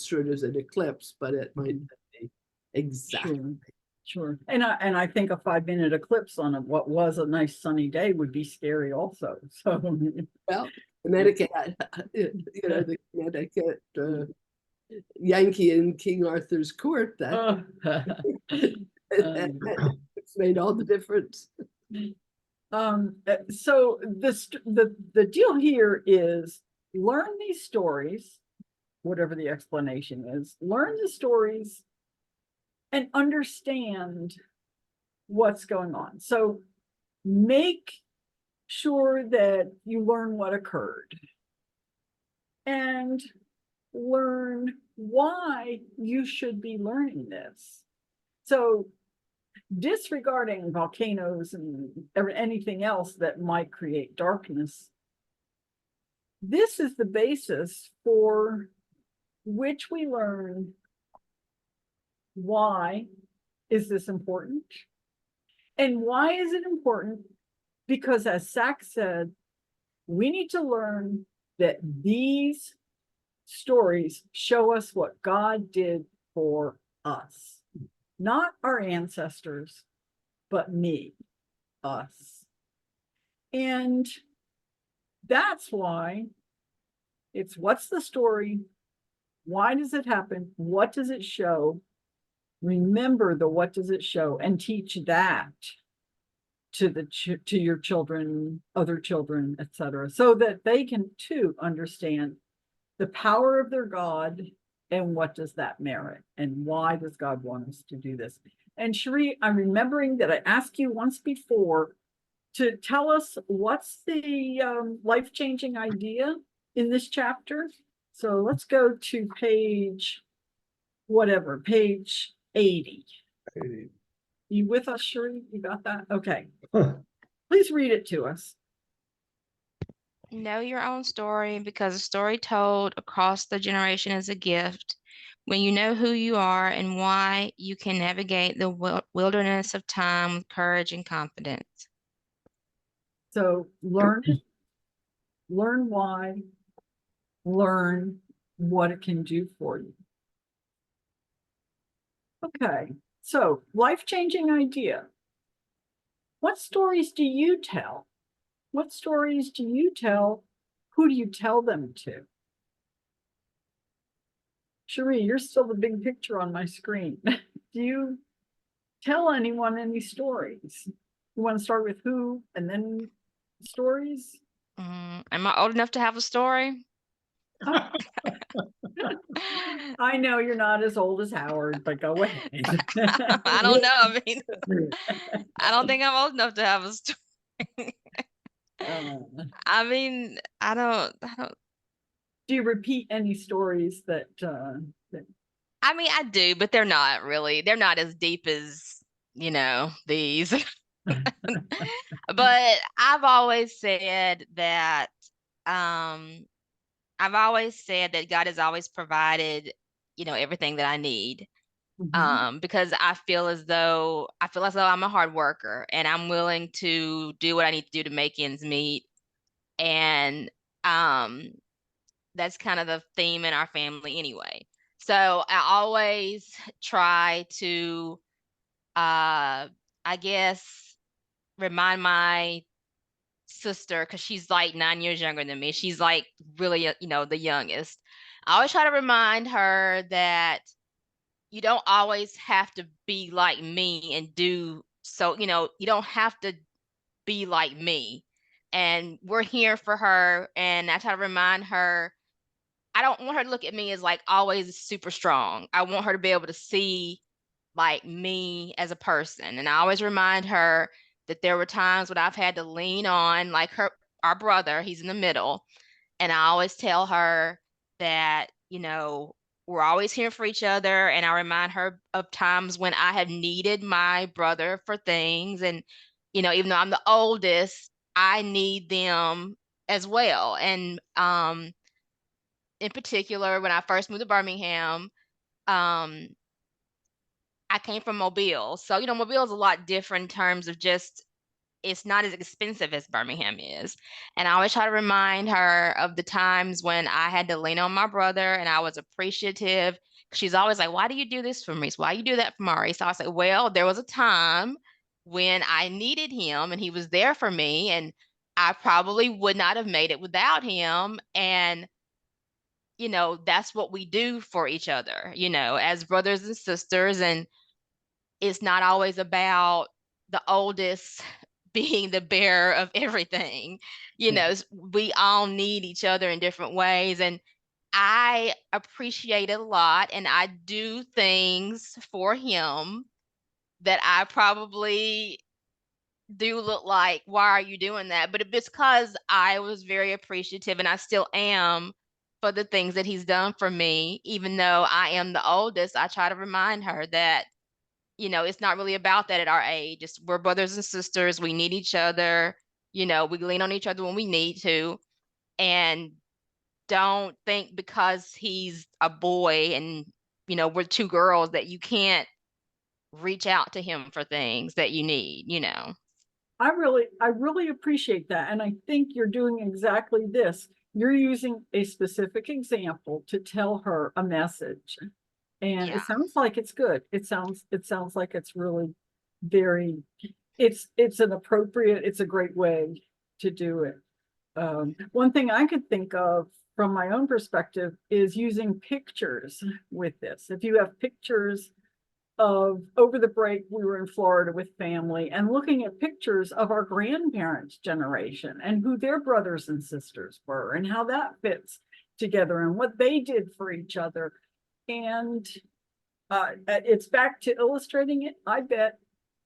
short as an eclipse, but it might not be exactly. Sure. And I think a 5-minute eclipse on what was a nice sunny day would be scary also. So well, Connecticut, the Connecticut Yankee in King Arthur's court, that it's made all the difference. So the deal here is learn these stories, whatever the explanation is, learn the stories and understand what's going on. So make sure that you learn what occurred and learn why you should be learning this. So disregarding volcanoes and anything else that might create darkness, this is the basis for which we learn why is this important? And why is it important? Because as Sacks said, we need to learn that these stories show us what God did for us. Not our ancestors, but us. And that's why it's what's the story? Why does it happen? What does it show? Remember the what does it show and teach that to your children, other children, etc., so that they can too understand the power of their God and what does that merit and why does God want us to do this. And Cherie, I'm remembering that I asked you once before to tell us what's the life-changing idea in this chapter. So let's go to page 80. You with us, Cherie? You got that? Okay. Please read it to us. Know your own story, because a story told across the generation is a gift. When you know who you are and why, you can navigate the wilderness of time with courage and confidence. So learn why, learn what it can do for you. Okay, so life-changing idea. What stories do you tell? What stories do you tell? Who do you tell them to? Cherie, you're still the big picture on my screen. Do you tell anyone any stories? You want to start with who and then stories? Am I old enough to have a story? I know you're not as old as Howard, but go ahead. I don't know. I mean, I don't think I'm old enough to have a story. I mean, I don't. Do you repeat any stories that I mean, I do, but they're not really. They're not as deep as these. But I've always said that. Um, I've always said that God has always provided, everything that I need. Because I feel as though I'm a hard worker and I'm willing to do what I need to do to make ends meet. And um, that's kind of the theme in our family anyway. So I always try to, I guess, remind my sister, because she's like 9 years younger than me. She's like really, the youngest. I always try to remind her that you don't always have to be like me and do so, you don't have to be like me. And we're here for her. And I try to remind her, I don't want her to look at me as like always super strong. I want her to be able to see like me as a person. And I always remind her that there were times when I've had to lean on like our brother, he's in the middle. And I always tell her that, we're always here for each other. And I remind her of times when I have needed my brother for things. And, even though I'm the oldest, I need them as well. And in particular, when I first moved to Birmingham, um, I came from Mobile. So, Mobile is a lot different in terms of just it's not as expensive as Birmingham is. And I always try to remind her of the times when I had to lean on my brother and I was appreciative. She's always like, why do you do this for me? Why you do that for Mari? So I was like, well, there was a time when I needed him and he was there for me. And I probably would not have made it without him. And that's what we do for each other, as brothers and sisters. And it's not always about the oldest being the bearer of everything. We all need each other in different ways. And I appreciate it a lot. And I do things for him that I probably do look like, why are you doing that? But it's because I was very appreciative and I still am for the things that he's done for me. Even though I am the oldest, I try to remind her that it's not really about that at our age. We're brothers and sisters. We need each other. We lean on each other when we need to. And don't think because he's a boy and, we're two girls that you can't reach out to him for things that you need. I really appreciate that. And I think you're doing exactly this. You're using a specific example to tell her a message. And Yeah. it sounds like it's good. It sounds like it's really very, it's a great way to do it. One thing I could think of from my own perspective is using pictures with this. If you have pictures of over the break, we were in Florida with family and looking at pictures of our grandparents' generation and who their brothers and sisters were and how that fits together and what they did for each other. And it's back to illustrating it. I bet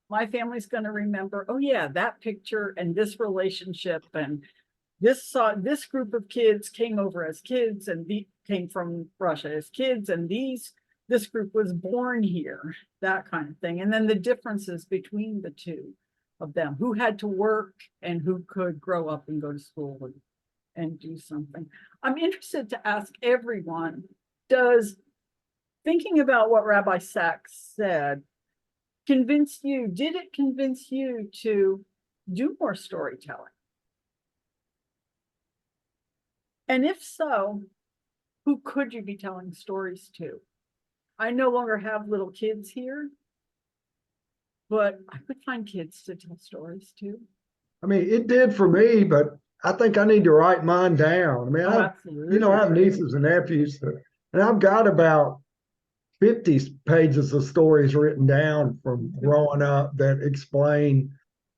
my family's going to remember, oh yeah, that picture and this relationship and this group of kids came over as kids and came from Russia as kids and this group was born here, that kind of thing. And then the differences between the two of them, who had to work and who could grow up and go to school and do something. I'm interested to ask everyone, thinking about what Rabbi Sacks said, did it convince you to do more storytelling? And if so, who could you be telling stories to? I no longer have little kids here, but I could find kids to tell stories to. I mean, it did for me, but I think I need to write mine down. I mean, I have nieces and nephews, and I've got about 50 pages of stories written down from growing up that explain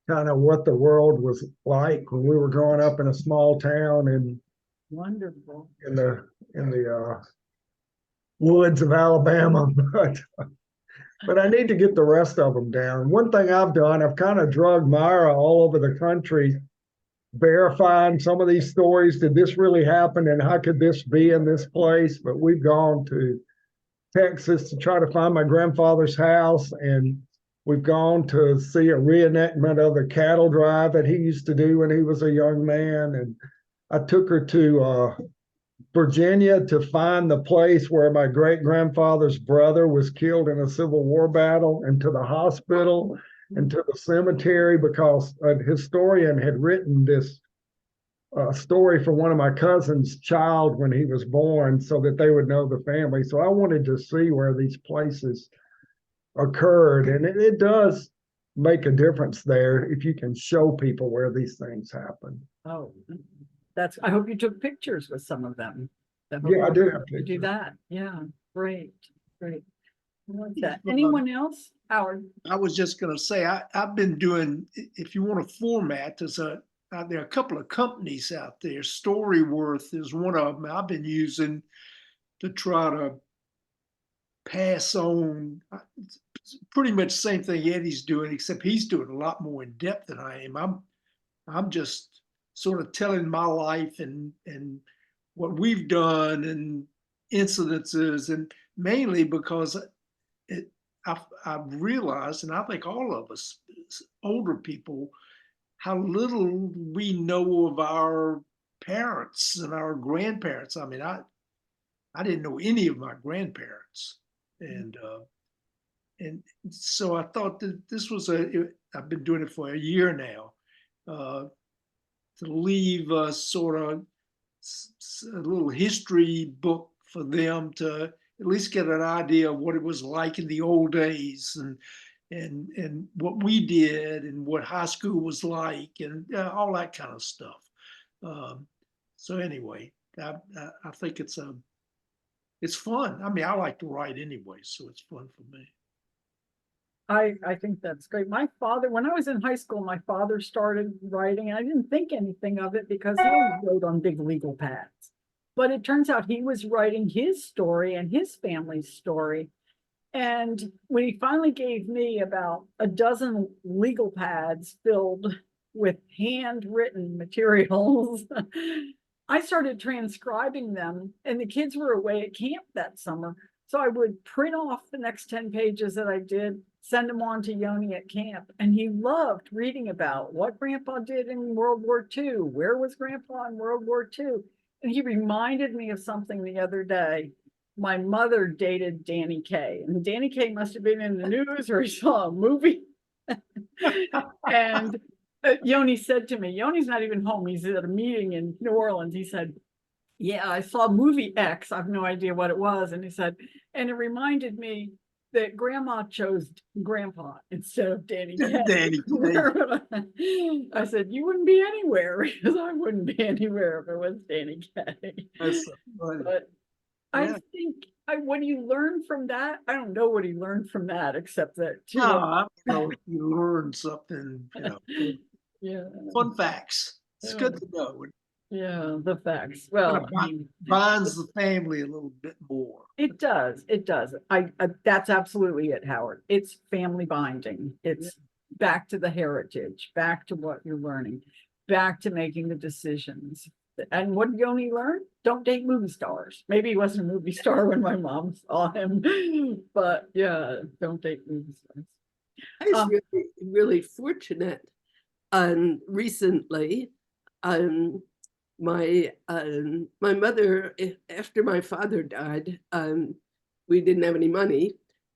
kind of what the world was like when we were growing up in a small town in Wonderful. in the woods of Alabama, but I need to get the rest of them down. One thing I've done, I've kind of drugged Myra all over the country verifying some of these stories. Did this really happen? And how could this be in this place? But we've gone to Texas to try to find my grandfather's house, and we've gone to see a reenactment of the cattle drive that he used to do when he was a young man. And I took her to Virginia to find the place where my great grandfather's brother was killed in a Civil War battle, and to the hospital and to the cemetery, because a historian had written this story for one of my cousin's child when he was born so that they would know the family. So I wanted to see where these places occurred. And it does make a difference there if you can show people where these things happen. Oh, I hope you took pictures with some of them. Yeah, I do have You do pictures. that. Yeah, great, great. I like that. Anyone else? Howard? I was just going to say, I've been doing, if you want a format, there are a couple of companies out there. Storyworth is one of them I've been using to try to pass on pretty much the same thing Eddie's doing, except he's doing a lot more in depth than I am. I'm just sort of telling my life and what we've done and incidences, and mainly because I've realized, and I think all of us older people, how little we know of our parents and our grandparents. I mean, I didn't know any of my grandparents, and so I thought that this was I've been doing it for a year now, to leave a sort of a little history book for them to at least get an idea of what it was like in the old days, and what we did and what high school was like, and all that kind of stuff. So anyway, I think it's fun. I mean, I like to write anyway, so it's fun for me. I think that's great. My father, when I was in high school, my father started writing. I didn't think anything of it because he always wrote on big legal pads. But it turns out he was writing his story and his family's story. And when he finally gave me about a dozen legal pads filled with handwritten materials, I started transcribing them, and the kids were away at camp that summer. So I would print off the next 10 pages that I did, send them on to Yoni at camp. And he loved reading about what Grandpa did in World War II. Where was Grandpa in World War II? And he reminded me of something the other day. My mother dated Danny Kaye, and Danny Kaye must have been in the news or he saw a movie. And Yoni said to me, Yoni's not even home. He's at a meeting in New Orleans. He said, yeah, I saw movie X. I have no idea what it was. And he said, and it reminded me that Grandma chose Grandpa instead of Danny Kaye. Danny Kaye. I said, you wouldn't be anywhere because I wouldn't be anywhere if it was Danny Kaye. That's so funny. But I think what do you learn from that? I don't know what he learned from that, except that no, I don't know if you learn something, yeah, fun facts. It's good to know. Yeah, the facts. Well, binds the family a little bit more. It does. It does. I that's absolutely it, Howard. It's family binding. It's back to the heritage, back to what you're learning, back to making the decisions. And what did Yoni learn? Don't date movie stars. Maybe he wasn't a movie star when my mom saw him, but yeah, don't date movie stars. I was really fortunate. Recently, my mother, after my father died, we didn't have any money,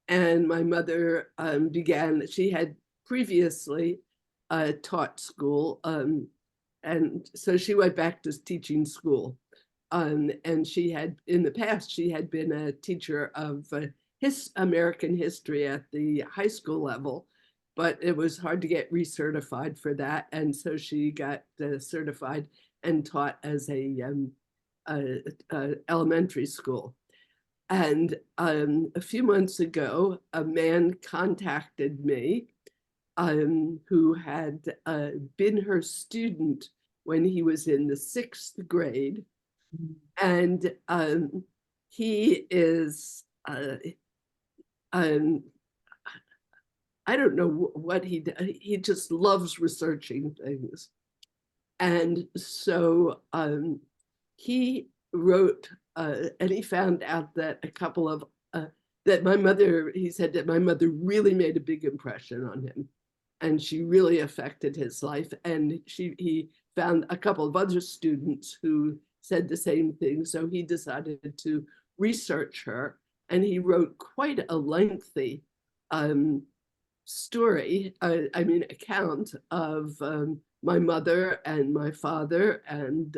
and my mother she had previously taught school, and so she went back to teaching school, and she had, in the past, she had been a teacher of American history at the high school level, but it was hard to get recertified for that, and so she got certified and taught as a elementary school. And a few months ago, a man contacted me who had been her student when he was in the 6th grade. And he is, I don't know what he does. He just loves researching things. And so he wrote, and he found out that a couple of, that my mother, he said that my mother really made a big impression on him. And she really affected his life. And he found a couple of other students who said the same thing. So he decided to research her. And he wrote quite a lengthy story, account of my mother and my father and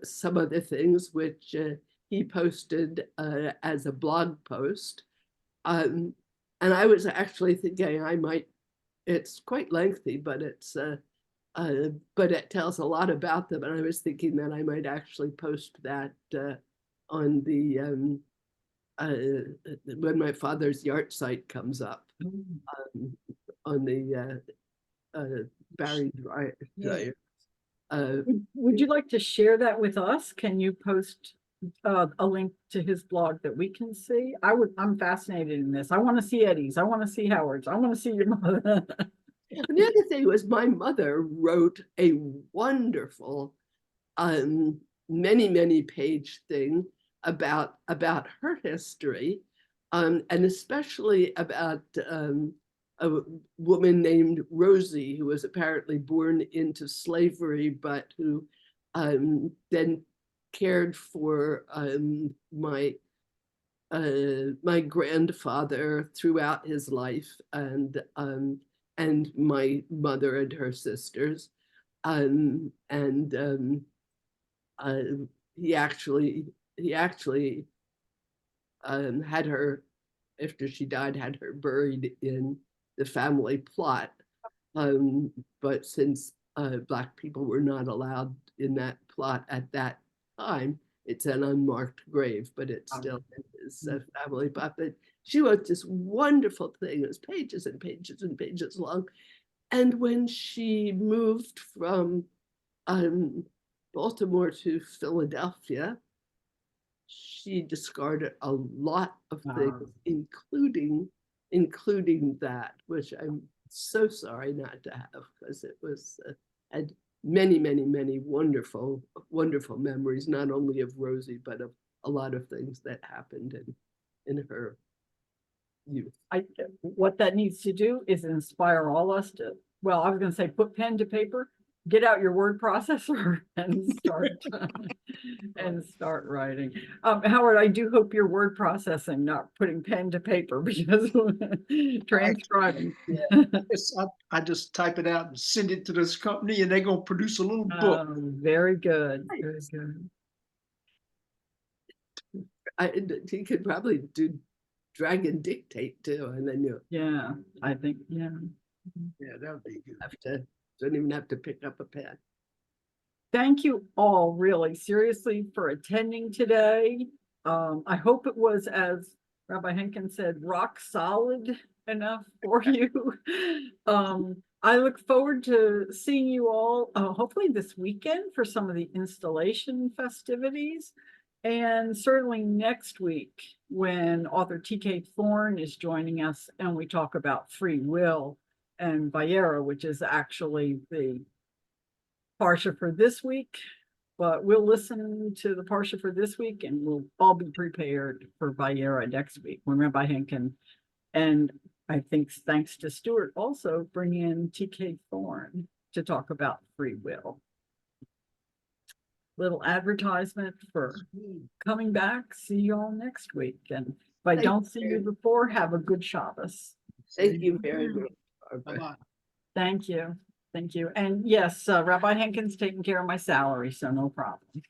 some other things, which he posted as a blog post. And I was actually thinking I might, it's quite lengthy, but it tells a lot about them. And I was thinking that I might actually post that on the, when my father's yard site comes up, on the Barry Dryer. Would you like to share that with us? Can you post a link to his blog that we can see? I'm fascinated in this. I want to see Eddie's. I want to see Howard's. I want to see your mother. And the other thing was my mother wrote a wonderful, many page thing about her history, and especially about a woman named Rosie, who was apparently born into slavery, but who then cared for my grandfather throughout his life, and my mother and her sisters. He actually had her, after she died, had her buried in the family plot. But since Black people were not allowed in that plot at that time, it's an unmarked grave, but it's still in his family plot. But she wrote this wonderful thing. It was pages and pages and pages long. And when she moved from Baltimore to Philadelphia, she discarded a lot of things, including that, which I'm so sorry not to have, because it was had many wonderful memories, not only of Rosie, but of a lot of things that happened in her youth. What that needs to do is inspire all us to, well, I was going to say put pen to paper, get out your word processor and start writing. Howard, I do hope you're word processing, not putting pen to paper, because transcribing. I just type it out and send it to this company, and they're going to produce a little book. Very good. Very good. He could probably do drag and dictate too, and then I think Yeah, that would be good. Don't even have to pick up a pen. Thank you all, really, seriously, for attending today. I hope it was, as Rabbi Henkin said, rock solid enough for you. I look forward to seeing you all, hopefully this weekend, for some of the installation festivities. And certainly next week, when author T.K. Thorne is joining us and we talk about free will and Vayera, which is actually the Parsha for this week. But we'll listen to the Parsha for this week, and we'll all be prepared for Vayera next week when Rabbi Henkin, and I think thanks to Stuart, also bring in T.K. Thorne to talk about free will. Little advertisement for coming back. See you all next week. And if I don't see you before, have a good Shabbos. Thank you very much. Bye-bye. Thank you. Thank you. And yes, Rabbi Henkin's taking care of my salary, so no problem.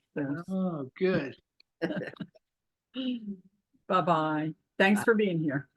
Oh, good. Bye-bye. Thanks for being here.